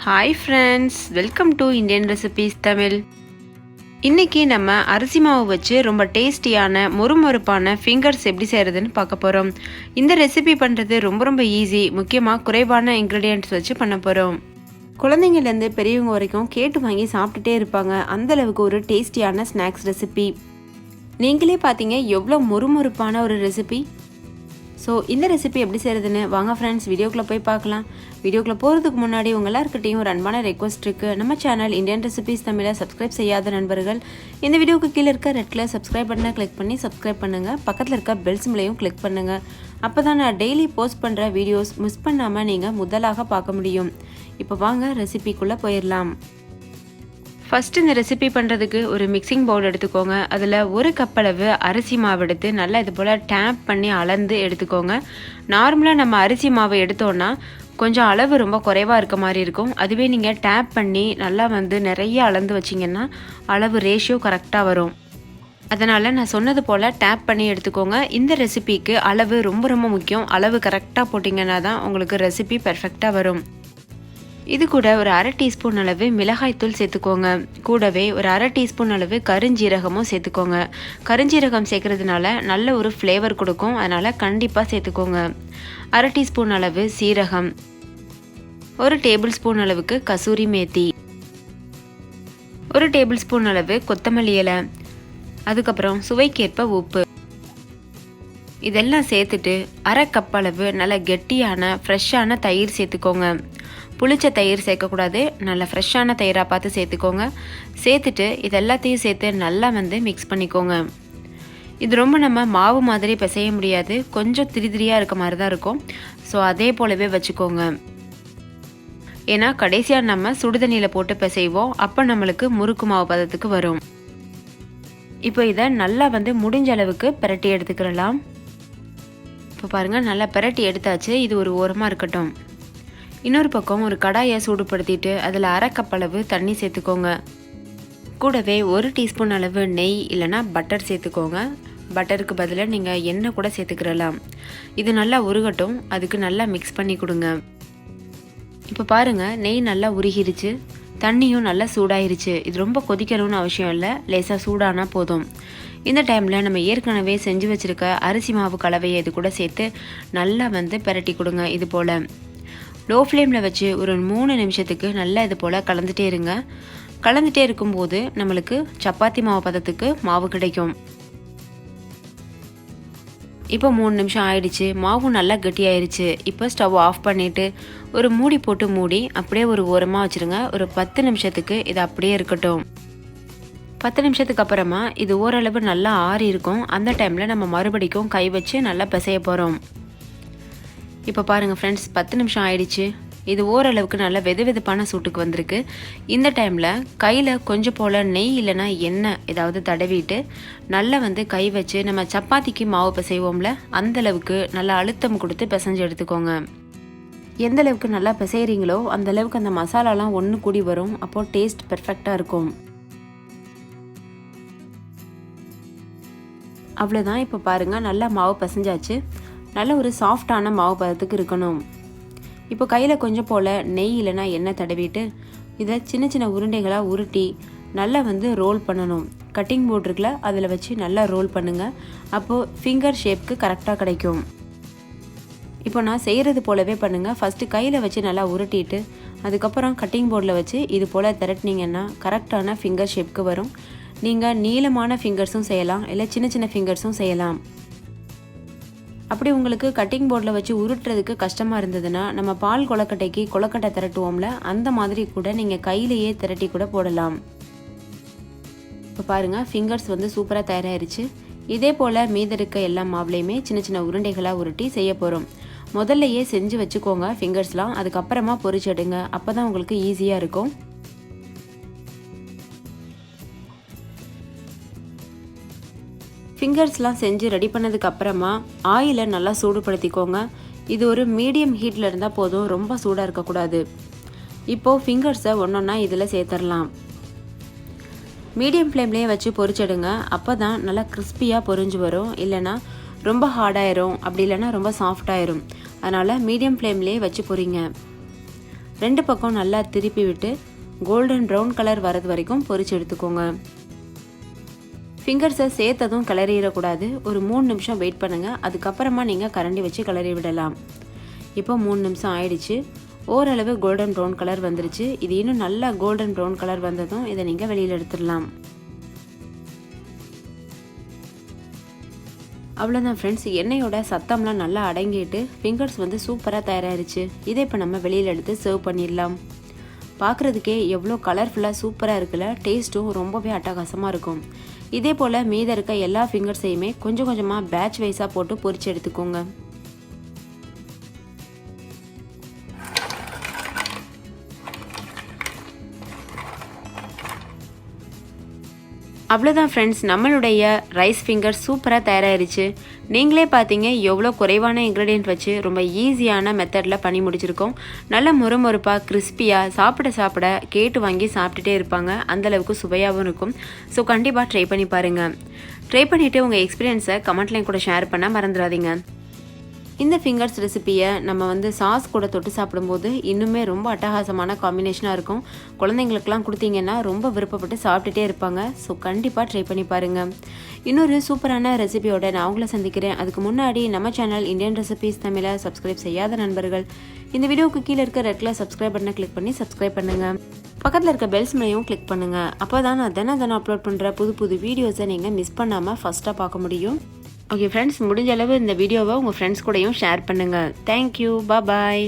Hi friends, welcome to Indian recipes Tamil. இன்றைக்கி நம்ம அரிசி மாவு வச்சு ரொம்ப டேஸ்டியான மொறுமொறுப்பான ஃபிங்கர்ஸ் எப்படி செய்கிறதுன்னு பார்க்க போகிறோம். இந்த ரெசிபி பண்ணுறது ரொம்ப ஈஸி. முக்கியமாக குறைவான இன்க்ரீடியன்ட்ஸ் வச்சு பண்ண போகிறோம். குழந்தைங்கள்லேருந்து பெரியவங்க வரைக்கும் கேட்டு வாங்கி சாப்பிட்டுட்டே இருப்பாங்க. அந்தளவுக்கு ஒரு டேஸ்டியான ஸ்நாக்ஸ் ரெசிபி. நீங்களே பார்த்தீங்க எவ்வளோ மொறுமொறுப்பான ஒரு ரெசிபி. ஸோ இந்த ரெசிபி எப்படி செய்கிறதுன்னு வாங்க ஃப்ரெண்ட்ஸ் வீடியோக்குள்ளே போய் பார்க்கலாம். வீடியோக்குள்ளே போகிறதுக்கு முன்னாடி உங்கள் எல்லாருக்கிட்டையும் ஒரு அன்பான ரெக்வஸ்ட் இருக்குது. நம்ம சேனல் இந்தியன் ரெசிபீஸ் தமிழை சப்ஸ்கிரைப் செய்யாத நண்பர்கள் இந்த வீடியோக்கு கீழே இருக்க ரெட் கலர் சப்ஸ்கிரைப் பட்டனை கிளிக் பண்ணி சப்ஸ்கிரைப் பண்ணுங்கள். பக்கத்தில் இருக்க பெல் சிம்லையும் கிளிக் பண்ணுங்கள். அப்போ தான் நான் டெய்லி போஸ்ட் பண்ணுற வீடியோஸ் மிஸ் பண்ணாமல் நீங்கள் முதலாக பார்க்க முடியும். இப்போ வாங்க ரெசிபிக்குள்ளே போயிடலாம். ஃபஸ்ட்டு இந்த ரெசிபி பண்ணுறதுக்கு ஒரு மிக்சிங் பவுல் எடுத்துக்கோங்க. அதில் ஒரு கப் அளவு அரிசி மாவு எடுத்து நல்லா இது போல் டேப் பண்ணி அளந்து எடுத்துக்கோங்க. நார்மலாக நம்ம அரிசி மாவு எடுத்தோன்னா கொஞ்சம் அளவு ரொம்ப குறைவாக இருக்க மாதிரி இருக்கும். அதுவே நீங்கள் டேப் பண்ணி நல்லா நிறைய அளந்து வச்சிங்கன்னா அளவு ரேஷியோ கரெக்டாக வரும். அதனால் நான் சொன்னது போல் டேப் பண்ணி எடுத்துக்கோங்க. இந்த ரெசிபிக்கு அளவு ரொம்ப முக்கியம். அளவு கரெக்டாக போட்டிங்கன்னா தான் உங்களுக்கு ரெசிபி பெர்ஃபெக்டாக வரும். இது கூட ஒரு அரை டீஸ்பூன் அளவு மிளகாய்த்தூள் சேர்த்துக்கோங்க. கூடவே ஒரு அரை டீஸ்பூன் அளவு கருஞ்சீரகமும் சேர்த்துக்கோங்க. கருஞ்சீரகம் சேர்க்கறதுனால நல்ல ஒரு ஃப்ளேவர் கொடுக்கும். அதனால் கண்டிப்பாக சேர்த்துக்கோங்க. அரை டீஸ்பூன் அளவு சீரகம், ஒரு டேபிள் ஸ்பூன் அளவுக்கு கசூரி மேத்தி, ஒரு டேபிள் ஸ்பூன் அளவு கொத்தமல்லி இலை, அதுக்கப்புறம் சுவைக்கேற்ப உப்பு. இதெல்லாம் சேர்த்துட்டு அரை கப் அளவு நல்ல கெட்டியான ஃப்ரெஷ்ஷான தயிர் சேர்த்துக்கோங்க. புளிச்ச தயிர் சேர்க்கக்கூடாது, நல்ல ஃப்ரெஷ்ஷான தயிராக பார்த்து சேர்த்துக்கோங்க. சேர்த்துட்டு இது எல்லாத்தையும் சேர்த்து நல்லா மிக்ஸ் பண்ணிக்கோங்க. இது ரொம்ப நம்ம மாவு மாதிரி பிசைய முடியாது, கொஞ்சம் திரியாக இருக்க மாதிரி தான் இருக்கும். ஸோ அதே போலவே வச்சுக்கோங்க. ஏன்னா கடைசியாக நம்ம சுடுதண்ணியில் போட்டு பிசைவோம். அப்போ நம்மளுக்கு முறுக்கு மாவு பதத்துக்கு வரும். இப்போ இதை நல்லா முடிஞ்ச அளவுக்கு பிரட்டி எடுத்துக்கிறலாம். இப்போ பாருங்கள், நல்லா பிரட்டி எடுத்தாச்சு. இது ஒரு ஓரமாக இருக்கட்டும். இன்னொரு பக்கம் ஒரு கடாயை சூடுபடுத்திட்டு அதில் அரை கப் அளவு தண்ணி சேர்த்துக்கோங்க. கூடவே ஒரு டீஸ்பூன் அளவு நெய் இல்லைனா பட்டர் சேர்த்துக்கோங்க. பட்டருக்கு பதிலாக நீங்கள் எண்ணெய் கூட சேர்த்துக்கிறலாம். இது நல்லா உருகட்டும். அதுக்கு நல்லா மிக்ஸ் பண்ணி கொடுங்க. இப்போ பாருங்கள், நெய் நல்லா உருகிருச்சு, தண்ணியும் நல்லா சூடாயிருச்சு. இது ரொம்ப கொதிக்கணும்னு அவசியம் இல்லை, லேசாக சூடானா போதும். இந்த டைமில் நம்ம ஏற்கனவே செஞ்சு வச்சுருக்க அரிசி மாவு கலவையை இது கூட சேர்த்து நல்லா பிரட்டி கொடுங்க. இது போல் லோ ஃப்ளேமில் வச்சு ஒரு 3 நிமிஷத்துக்கு நல்லா இது போல் கலந்துட்டே இருங்க. கலந்துட்டே இருக்கும்போது நம்மளுக்கு சப்பாத்தி மாவு பதத்துக்கு மாவு கிடைக்கும். இப்போ 3 நிமிஷம் ஆயிடுச்சு. மாவு நல்லா கெட்டியாயிருச்சு. இப்போ ஸ்டவ் ஆஃப் பண்ணிவிட்டு ஒரு மூடி போட்டு மூடி அப்படியே ஒரு ஓரமாக வச்சுருங்க. ஒரு 10 நிமிஷத்துக்கு இது அப்படியே இருக்கட்டும். 10 நிமிஷத்துக்கு அப்புறமா இது ஓரளவு நல்லா ஆறி இருக்கும். அந்த டைமில் நம்ம மறுபடிக்கும் கை வச்சு நல்லா பிசைய போகிறோம். இப்போ பாருங்கள் ஃப்ரெண்ட்ஸ், 10 நிமிஷம் ஆயிடுச்சு. இது ஓரளவுக்கு நல்லா வெதுவெதுப்பான சூட்டுக்கு வந்திருக்கு. இந்த டைமில் கையில் கொஞ்சம் போல் நெய் இல்லைனா எண்ணெய் ஏதாவது தடவிட்டு நல்லா கை வச்சு நம்ம சப்பாத்திக்கு மாவு பிசைவோம்ல, அந்தளவுக்கு நல்லா அழுத்தம் கொடுத்து பிசைஞ்சு எடுத்துக்கோங்க. எந்த அளவுக்கு நல்லா பிசைகிறீங்களோ அந்தளவுக்கு அந்த மசாலாலாம் ஒன்று கூடி வரும். அப்போது டேஸ்ட் பெர்ஃபெக்டாக இருக்கும். அவ்வளோதான். இப்போ பாருங்கள், நல்லா மாவு பிசைஞ்சாச்சு. நல்ல ஒரு சாஃப்டான மாவு பதத்துக்கு இருக்கணும். இப்போ கையில் கொஞ்சம் போல் நெய் இல்லைனா எண்ணெய் தடவிட்டு இதை சின்ன உருண்டைகளாக உருட்டி நல்லா ரோல் பண்ணணும். கட்டிங் போர்ட் இருக்குல்ல, அதில் வச்சு நல்லா ரோல் பண்ணுங்கள். அப்போது ஃபிங்கர் ஷேப்க்கு கரெக்டாக கிடைக்கும். இப்போ நான் செய்கிறது போலவே பண்ணுங்கள். ஃபஸ்ட்டு கையில் வச்சு நல்லா உருட்டிட்டு அதுக்கப்புறம் கட்டிங் போர்டில் வச்சு இது போல் திரட்டினீங்கன்னா கரெக்டான ஃபிங்கர் ஷேப்க்கு வரும். நீங்கள் நீளமான ஃபிங்கர்ஸும் செய்யலாம், இல்லை சின்ன ஃபிங்கர்ஸும் செய்யலாம். அப்படி உங்களுக்கு கட்டிங் போர்டில் வச்சு உருட்டுறதுக்கு கஷ்டமாக இருந்ததுன்னா நம்ம பால் கொலக்கட்டை திரட்டுவோம்ல, அந்த மாதிரி கூட நீங்கள் கையிலேயே திரட்டி கூட போடலாம். இப்போ பாருங்கள், ஃபிங்கர்ஸ் சூப்பராக தயாராகிருச்சு. இதே போல் மீதிருக்க எல்லா மாவுலையுமே சின்ன உருண்டைகளாக உருட்டி செய்ய போகிறோம். முதல்லையே செஞ்சு வச்சுக்கோங்க ஃபிங்கர்ஸ்லாம். அதுக்கப்புறமா பொரிச்செடுங்க. அப்போ தான் உங்களுக்கு ஈஸியாக இருக்கும். ஃபிங்கர்ஸ்லாம் செஞ்சு ரெடி பண்ணதுக்கு அப்புறமா ஆயிலை நல்லா சூடுபடுத்திக்கோங்க. இது ஒரு மீடியம் ஹீட்டில் இருந்தால் போதும், ரொம்ப சூடாக இருக்கக்கூடாது. இப்போது ஃபிங்கர்ஸை ஒன்றொன்னா இதில் சேர்த்துடலாம். மீடியம் ஃப்ளேம்லேயே வச்சு பொரிச்செடுங்க. அப்போ தான் நல்லா கிறிஸ்பியாக பொரிஞ்சு வரும். இல்லைனா ரொம்ப ஹார்டாயிரும், அப்படி இல்லைனா ரொம்ப சாஃப்டாயிரும். அதனால் மீடியம் ஃப்ளேம்லேயே வச்சு பொரிங்க. 2 பக்கம் நல்லா திருப்பி விட்டு கோல்டன் ப்ரௌன் கலர் வரது வரைக்கும் பொரிச்சு எடுத்துக்கோங்க. ஃபிங்கர்ஸை சேர்த்ததும் கிளறிடக்கூடாது. ஒரு 3 நிமிஷம் வெயிட் பண்ணுங்கள். அதுக்கப்புறமா நீங்கள் கரண்டி வச்சு கிளறி விடலாம். இப்போ 3 நிமிஷம் ஆயிடுச்சு. ஓரளவு கோல்டன் ப்ரௌன் கலர் வந்துருச்சு. இது இன்னும் நல்லா கோல்டன் ப்ரௌன் கலர் வந்ததும் இதை நீங்கள் வெளியில் எடுத்துடலாம். அவ்வளோதான் ஃப்ரெண்ட்ஸ், எண்ணெயோட சத்தம்லாம் நல்லா அடங்கிட்டு ஃபிங்கர்ஸ் வந்து சூப்பராக தயாராகிருச்சு. இதை இப்போ நம்ம வெளியில் எடுத்து சர்வ் பண்ணிடலாம். பார்க்குறதுக்கே எவ்வளோ கலர்ஃபுல்லாக சூப்பராக இருக்குல்ல. டேஸ்ட்டும் ரொம்பவே அட்டகாசமாக இருக்கும். இதே போல் மீத இருக்க எல்லா ஃபிங்கர்ஸையுமே கொஞ்சம் கொஞ்சமாக பேட்ச் வைஸாக போட்டு பொரிச்சு எடுத்துக்கோங்க. அவ்வளோதான் ஃப்ரெண்ட்ஸ், நம்மளுடைய ரைஸ் ஃபிங்கர் சூப்பராக தயாராகிருச்சு. நீங்களே பார்த்தீங்க எவ்வளோ குறைவான இன்க்ரீடியன்ட் வச்சு ரொம்ப ஈஸியான மெத்தடில் பண்ணி முடிச்சிருக்கோம். நல்ல மொறுமொறுப்பாக கிறிஸ்பியாக சாப்பிட கேட்டு வாங்கி சாப்பிட்டுட்டே இருப்பாங்க. அந்தளவுக்கு சுவையாகவும் இருக்கும். ஸோ கண்டிப்பாக ட்ரை பண்ணி பாருங்கள். ட்ரை பண்ணிவிட்டு உங்கள் எக்ஸ்பீரியன்ஸை கமெண்ட்லையும் கூட ஷேர் பண்ண மறந்துடாதீங்க. இந்த ஃபிங்கர்ஸ் ரெசிப்பியை நம்ம வந்து சாஸ் கூட தொட்டு சாப்பிடும்போது இன்னுமே ரொம்ப அட்டகாசமான காம்பினேஷனாக இருக்கும். குழந்தைங்களுக்கெல்லாம் கொடுத்தீங்கன்னா ரொம்ப விருப்பப்பட்டு சாப்பிட்டுட்டே இருப்பாங்க. ஸோ கண்டிப்பாக ட்ரை பண்ணி பாருங்கள். இன்னொரு சூப்பரான ரெசிபியோட நான் உங்களை சந்திக்கிறேன். அதுக்கு முன்னாடி நம்ம சேனல் இந்தியன் ரெசிபிஸ் தமிழை சப்ஸ்கிரைப் செய்யாத நண்பர்கள் இந்த வீடியோவுக்கு கீழே இருக்க ரெட் கலர் சப்ஸ்கிரைப் பட்டனை கிளிக் பண்ணி சப்ஸ்கிரைப் பண்ணுங்கள். பக்கத்தில் இருக்க பெல்ஸ் மேலேயும் கிளிக் பண்ணுங்கள். அப்போ தான் நான் தினம் அப்லோட் பண்ணுற புது வீடியோஸை நீங்கள் மிஸ் பண்ணாமல் ஃபஸ்ட்டாக பார்க்க முடியும். ஓகே ஃப்ரெண்ட்ஸ், முடிஞ்ச அளவு இந்த வீடியோவை உங்கள் ஃப்ரெண்ட்ஸ் கூடயும் ஷேர் பண்ணுங்கள். தேங்க்யூ, பாய்.